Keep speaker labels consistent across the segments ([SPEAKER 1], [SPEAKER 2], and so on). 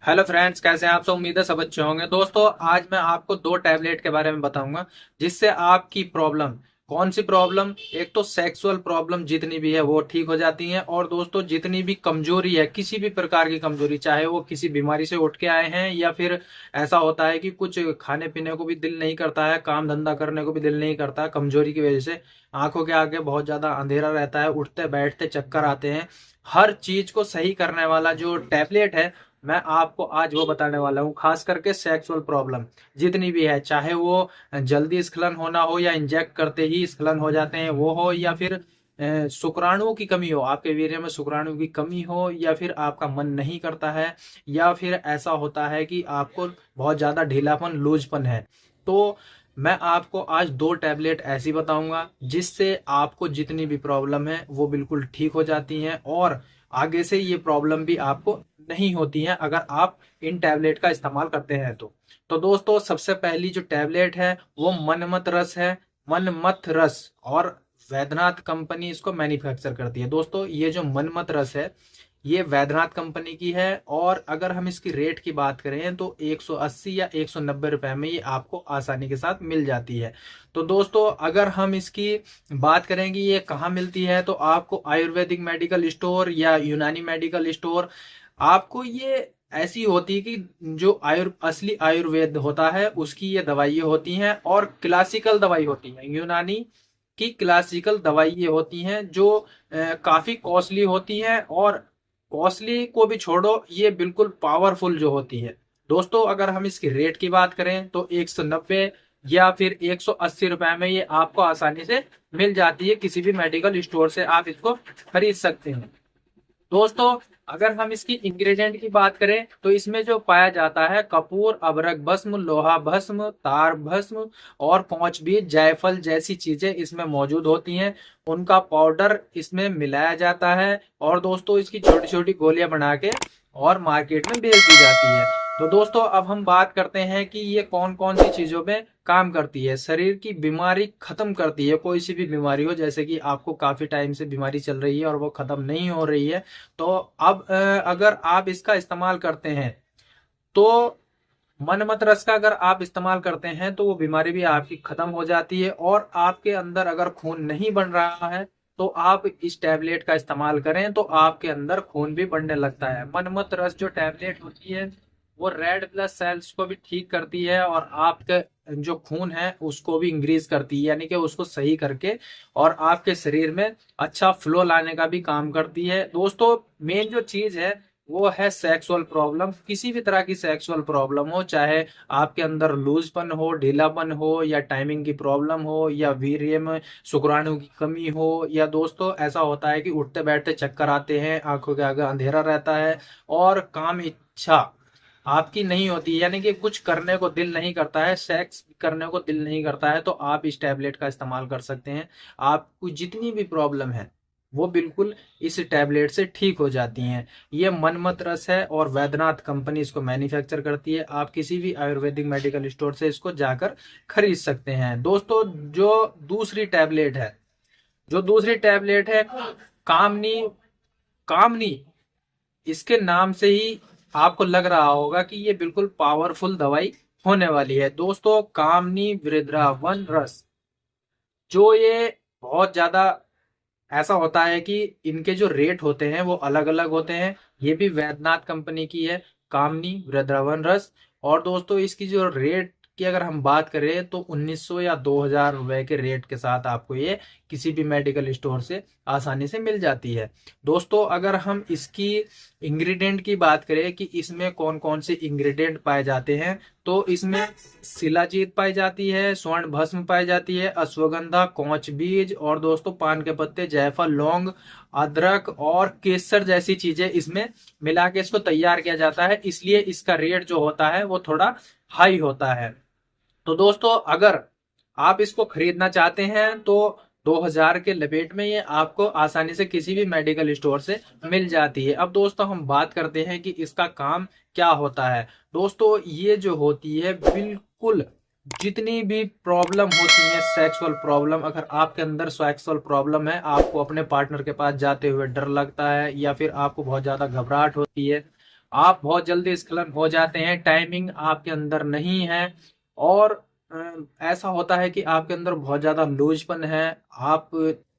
[SPEAKER 1] Hello friends, कैसे हैं आप सब। उम्मीद है सब अच्छे होंगे। दोस्तों, आज मैं आपको दो टैबलेट के बारे में बताऊंगा जिससे आपकी प्रॉब्लम, कौन सी प्रॉब्लम, एक तो सेक्सुअल प्रॉब्लम जितनी भी है वो ठीक हो जाती है। और दोस्तों, जितनी भी कमजोरी है, किसी भी प्रकार की कमजोरी, चाहे वो किसी बीमारी से उठ के आए हैं या फिर ऐसा होता है कि कुछ खाने पीने को भी दिल नहीं करता है, काम धंधा करने को भी दिल नहीं करता है, कमजोरी की वजह से आंखों के आगे बहुत ज्यादा अंधेरा रहता है, उठते बैठते चक्कर आते हैं। हर चीज को सही करने वाला जो टैबलेट है, मैं आपको आज वो बताने वाला हूँ। खास करके सेक्सुअल प्रॉब्लम जितनी भी है, चाहे वो जल्दी स्खलन होना हो या इंजेक्ट करते ही स्खलन हो जाते हैं वो हो, या फिर शुक्राणुओं की कमी हो, आपके वीर्य में शुक्राणु की कमी हो, या फिर आपका मन नहीं करता है, या फिर ऐसा होता है कि आपको बहुत ज्यादा ढीलापन, लूजपन है, तो मैं आपको आज दो टैबलेट ऐसी बताऊंगा जिससे आपको जितनी भी प्रॉब्लम है वो बिल्कुल ठीक हो जाती हैं, और आगे से ये प्रॉब्लम भी आपको नहीं होती है अगर आप इन टैबलेट का इस्तेमाल करते हैं तो दोस्तों, सबसे पहली जो टैबलेट है वो मनमत रस है। मनमत रस, और वैद्यनाथ कंपनी इसको मैन्युफैक्चर करती है। दोस्तों, ये जो मनमत रस है ये वैद्यनाथ कंपनी की है, और अगर हम इसकी रेट की बात करें तो 180 या 190 रुपए में ये आपको आसानी के साथ मिल जाती है। तो दोस्तों, अगर हम इसकी बात करेंगे ये कहाँ मिलती है, तो आपको आयुर्वेदिक मेडिकल स्टोर या यूनानी मेडिकल स्टोर, आपको ये ऐसी होती है कि जो असली आयुर्वेद होता है उसकी ये दवाइयाँ होती हैं, और क्लासिकल दवाई होती है। यूनानी की क्लासिकल दवाइयाँ होती हैं जो काफी कॉस्टली होती हैं, और कॉस्टली को भी छोड़ो, ये बिल्कुल पावरफुल जो होती है। दोस्तों, अगर हम इसकी रेट की बात करें तो 190 या फिर 180 रुपए में ये आपको आसानी से मिल जाती है। किसी भी मेडिकल स्टोर से आप इसको खरीद सकते हैं। दोस्तों, अगर हम इसकी इंग्रेडिएंट की बात करें तो इसमें जो पाया जाता है, कपूर, अबरक भस्म, लोहा भस्म, तार भस्म और पौंच बीज, जायफल जैसी चीजें इसमें मौजूद होती हैं। उनका पाउडर इसमें मिलाया जाता है, और दोस्तों इसकी छोटी छोटी गोलियां बना के और मार्केट में बेच दी जाती है। तो दोस्तों, अब हम बात करते हैं कि ये कौन कौन सी चीजों में काम करती है। शरीर की बीमारी खत्म करती है, कोई सी भी बीमारी हो, जैसे कि आपको काफी टाइम से बीमारी चल रही है और वो खत्म नहीं हो रही है, तो अब अगर आप इसका इस्तेमाल करते हैं तो मनमत रस का अगर आप इस्तेमाल करते हैं तो वो बीमारी भी आपकी खत्म हो जाती है। और आपके अंदर अगर खून नहीं बन रहा है तो आप इस टैबलेट का इस्तेमाल करें तो आपके अंदर खून भी बढ़ने लगता है। मनमत रस जो टैबलेट होती है वो रेड ब्लड सेल्स को भी ठीक करती है, और आपके जो खून है उसको भी इंक्रीज करती है, यानी कि उसको सही करके और आपके शरीर में अच्छा फ्लो लाने का भी काम करती है। दोस्तों, मेन जो चीज है वो है सेक्सुअल प्रॉब्लम। किसी भी तरह की सेक्सुअल प्रॉब्लम हो, चाहे आपके अंदर लूजपन हो, ढीलापन हो, या टाइमिंग की प्रॉब्लम हो, या वीर्य में शुक्राणु की कमी हो, या दोस्तों ऐसा होता है कि उठते बैठते चक्कर आते हैं, आंखों के आगे अंधेरा रहता है, और काम इच्छा आपकी नहीं होती, यानी कि कुछ करने को दिल नहीं करता है, सेक्स करने को दिल नहीं करता है, तो आप इस टैबलेट का इस्तेमाल कर सकते हैं। आपको जितनी भी प्रॉब्लम है वो बिल्कुल इस टैबलेट से ठीक हो जाती हैं। ये मनमत रस है, और वैद्यनाथ कंपनी इसको मैन्युफैक्चर करती है। आप किसी भी आयुर्वेदिक मेडिकल स्टोर से इसको जाकर खरीद सकते हैं। दोस्तों, जो दूसरी टैबलेट है कामनी। कामनी, इसके नाम से ही आपको लग रहा होगा कि ये बिल्कुल पावरफुल दवाई होने वाली है। दोस्तों, कामनी वृद्रावन रस, जो ये बहुत ज्यादा ऐसा होता है कि इनके जो रेट होते हैं वो अलग अलग होते हैं। ये भी वैद्यनाथ कंपनी की है, कामनी वृद्रावन रस। और दोस्तों, इसकी जो रेट की अगर हम बात करें तो 1900 या 2000 रुपए के रेट के साथ आपको ये किसी भी मेडिकल स्टोर से आसानी से मिल जाती है। दोस्तों, अगर हम इसकी इंग्रेडिएंट की बात करें कि इसमें कौन कौन से इंग्रेडिएंट पाए जाते हैं, तो इसमें शिलाजीत पाई जाती है, स्वर्ण भस्म पाई जाती है, अश्वगंधा, कौच बीज, और दोस्तों पान के पत्ते, जायफल, लौंग, अदरक और केसर जैसी चीजें इसमें मिला के इसको तैयार किया जाता है। इसलिए इसका रेट जो होता है वो थोड़ा हाई होता है। तो दोस्तों, अगर आप इसको खरीदना चाहते हैं तो 2000 के लपेट में ये आपको आसानी से किसी भी मेडिकल स्टोर से मिल जाती है। अब दोस्तों, हम बात करते हैं कि इसका काम क्या होता है। दोस्तों, ये जो होती है बिल्कुल, जितनी भी प्रॉब्लम होती है सेक्सुअल प्रॉब्लम, अगर आपके अंदर सेक्सुअल प्रॉब्लम है, आपको अपने पार्टनर के पास जाते हुए डर लगता है, या फिर आपको बहुत ज्यादा घबराहट होती है, आप बहुत जल्दी स्खलन हो जाते हैं, टाइमिंग आपके अंदर नहीं है, और ऐसा होता है कि आपके अंदर बहुत ज़्यादा लूजपन है, आप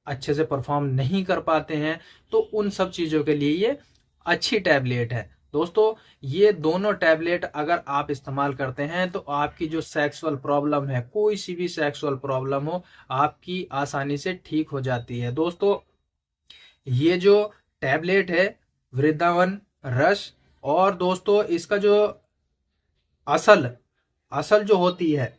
[SPEAKER 1] अच्छे से परफॉर्म नहीं कर पाते हैं। तो उन सब चीज़ों के लिए ये अच्छी टैबलेट है दोस्तों। ये दोनों टैबलेट अगर आप इस्तेमाल करते हैं तो आपकी जो सेक्सुअल प्रॉब्लम है, कोई सी भी सेक्सुअल प्रॉब्लम हो, आपकी आसानी से ठीक हो जाती है दोस्तों। ये जो टैबलेट है वृंदावन रस, और दोस्तों इसका जो असल असल जो होती है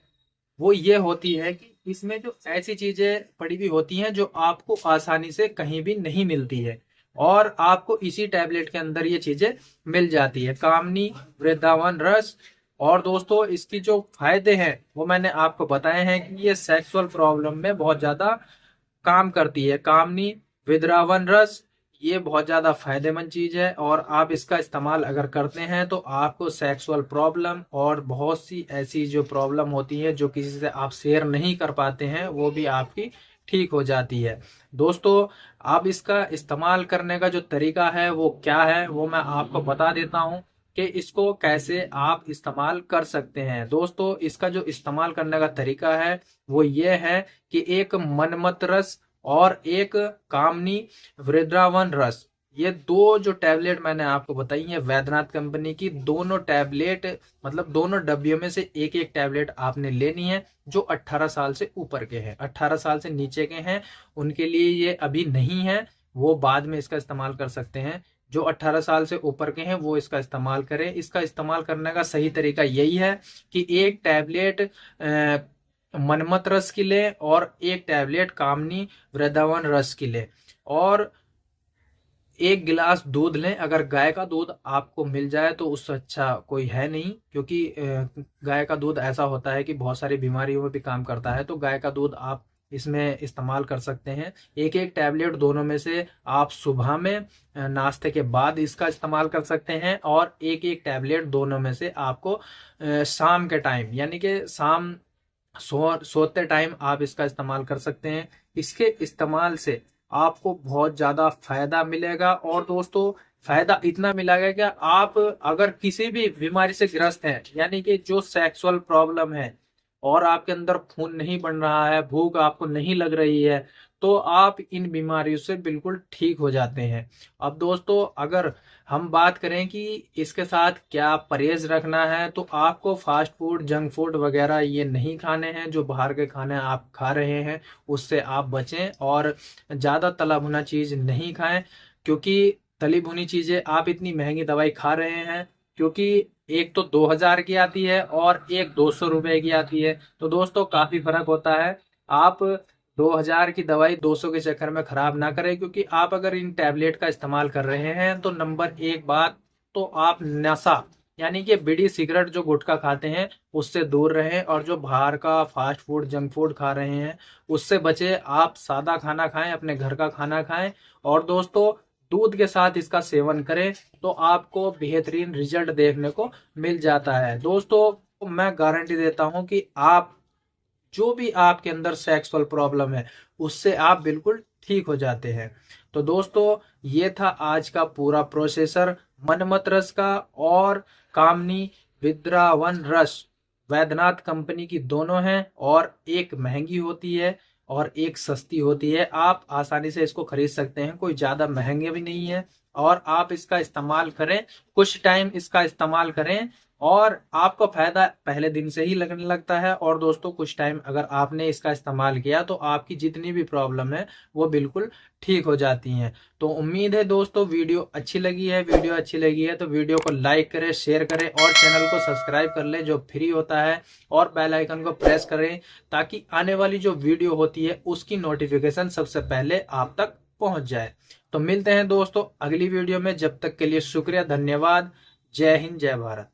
[SPEAKER 1] वो ये होती है कि इसमें जो ऐसी चीजें पड़ी हुई होती हैं जो आपको आसानी से कहीं भी नहीं मिलती है, और आपको इसी टैबलेट के अंदर ये चीजें मिल जाती है, कामनी वृंदावन रस। और दोस्तों इसकी जो फायदे हैं वो मैंने आपको बताए हैं कि ये सेक्सुअल प्रॉब्लम में बहुत ज्यादा काम करती है। कामनी विद्रावन रस ये बहुत ज्यादा फायदेमंद चीज है, और आप इसका इस्तेमाल अगर करते हैं तो आपको सेक्सुअल प्रॉब्लम और बहुत सी ऐसी जो प्रॉब्लम होती है जो किसी से आप शेयर नहीं कर पाते हैं वो भी आपकी ठीक हो जाती है दोस्तों। अब इसका इस्तेमाल करने का जो तरीका है वो क्या है वो मैं आपको बता देता हूँ कि इसको कैसे आप इस्तेमाल कर सकते हैं दोस्तों। इसका जो इस्तेमाल करने का तरीका है वो ये है कि एक मनमत रस और एक कामनी वृंदावन रस, ये दो जो टैबलेट मैंने आपको बताई है वैद्यनाथ कंपनी की, दोनों टैबलेट मतलब दोनों डब्बियों में से एक एक टैबलेट आपने लेनी है। जो 18 साल से ऊपर के हैं, 18 साल से नीचे के हैं उनके लिए ये अभी नहीं है, वो बाद में इसका इस्तेमाल कर सकते हैं। जो 18 साल से ऊपर के हैं वो इसका इस्तेमाल करें। इसका इस्तेमाल करने का सही तरीका यही है कि एक टैबलेट मनमत रस की लें और एक टैबलेट कामनी वृंदावन रस की लें, और एक गिलास दूध लें। अगर गाय का दूध आपको मिल जाए तो उससे अच्छा कोई है नहीं, क्योंकि गाय का दूध ऐसा होता है कि बहुत सारी बीमारियों में भी काम करता है, तो गाय का दूध आप इसमें इस्तेमाल कर सकते हैं। एक एक टैबलेट दोनों में से आप सुबह में नाश्ते के बाद इसका इस्तेमाल कर सकते हैं, और एक एक टैबलेट दोनों में से आपको शाम के टाइम यानी कि शाम सोते टाइम आप इसका इस्तेमाल कर सकते हैं। इसके इस्तेमाल से आपको बहुत ज्यादा फायदा मिलेगा, और दोस्तों फायदा इतना मिलेगा कि आप अगर किसी भी बीमारी से ग्रस्त हैं, यानी कि जो सेक्सुअल प्रॉब्लम है और आपके अंदर खून नहीं बन रहा है, भूख आपको नहीं लग रही है, तो आप इन बीमारियों से बिल्कुल ठीक हो जाते हैं। अब दोस्तों अगर हम बात करें कि इसके साथ क्या परहेज रखना है, तो आपको फास्ट फूड जंक फूड वगैरह ये नहीं खाने हैं। जो बाहर के खाने आप खा रहे हैं उससे आप बचें, और ज़्यादा तला भुना चीज़ नहीं खाएं, क्योंकि तली भुनी चीज़ें आप इतनी महंगी दवाई खा रहे हैं, क्योंकि एक तो 2000 की आती है और एक 200 रुपए की आती है, तो दोस्तों काफ़ी फर्क होता है। आप 2000 की दवाई 200 के चक्कर में खराब ना करें, क्योंकि आप अगर इन टैबलेट का इस्तेमाल कर रहे हैं तो नंबर एक बात तो आप नशा यानी कि बीड़ी सिगरेट जो गुटखा खाते हैं उससे दूर रहें, और जो बाहर का फास्ट फूड जंक फूड खा रहे हैं उससे बचे। आप सादा खाना खाएं, अपने घर का खाना खाएं, और दोस्तों दूध के साथ इसका सेवन करें तो आपको बेहतरीन रिजल्ट देखने को मिल जाता है दोस्तों। मैं गारंटी देता हूं कि आप जो भी आपके अंदर सेक्सुअल प्रॉब्लम है उससे आप बिल्कुल ठीक हो जाते हैं। तो दोस्तों ये था आज का पूरा प्रोसेसर मनमत रस का और कामनी विद्रावन रस। वैद्यनाथ कंपनी की दोनों हैं, और एक महंगी होती है और एक सस्ती होती है। आप आसानी से इसको खरीद सकते हैं, कोई ज़्यादा महंगे भी नहीं है, और आप इसका इस्तेमाल करें, कुछ टाइम इसका इस्तेमाल करें और आपको फायदा पहले दिन से ही लगने लगता है। और दोस्तों कुछ टाइम अगर आपने इसका इस्तेमाल किया तो आपकी जितनी भी प्रॉब्लम है वो बिल्कुल ठीक हो जाती हैं। तो उम्मीद है दोस्तों वीडियो अच्छी लगी है। वीडियो अच्छी लगी है तो वीडियो को लाइक करें, शेयर करें, और चैनल को सब्सक्राइब कर लें जो फ्री होता है, और बेल आइकन को प्रेस करें ताकि आने वाली जो वीडियो होती है उसकी नोटिफिकेशन सबसे पहले आप तक पहुंच जाए। तो मिलते हैं दोस्तों अगली वीडियो में, जब तक के लिए शुक्रिया, धन्यवाद, जय हिंद, जय भारत।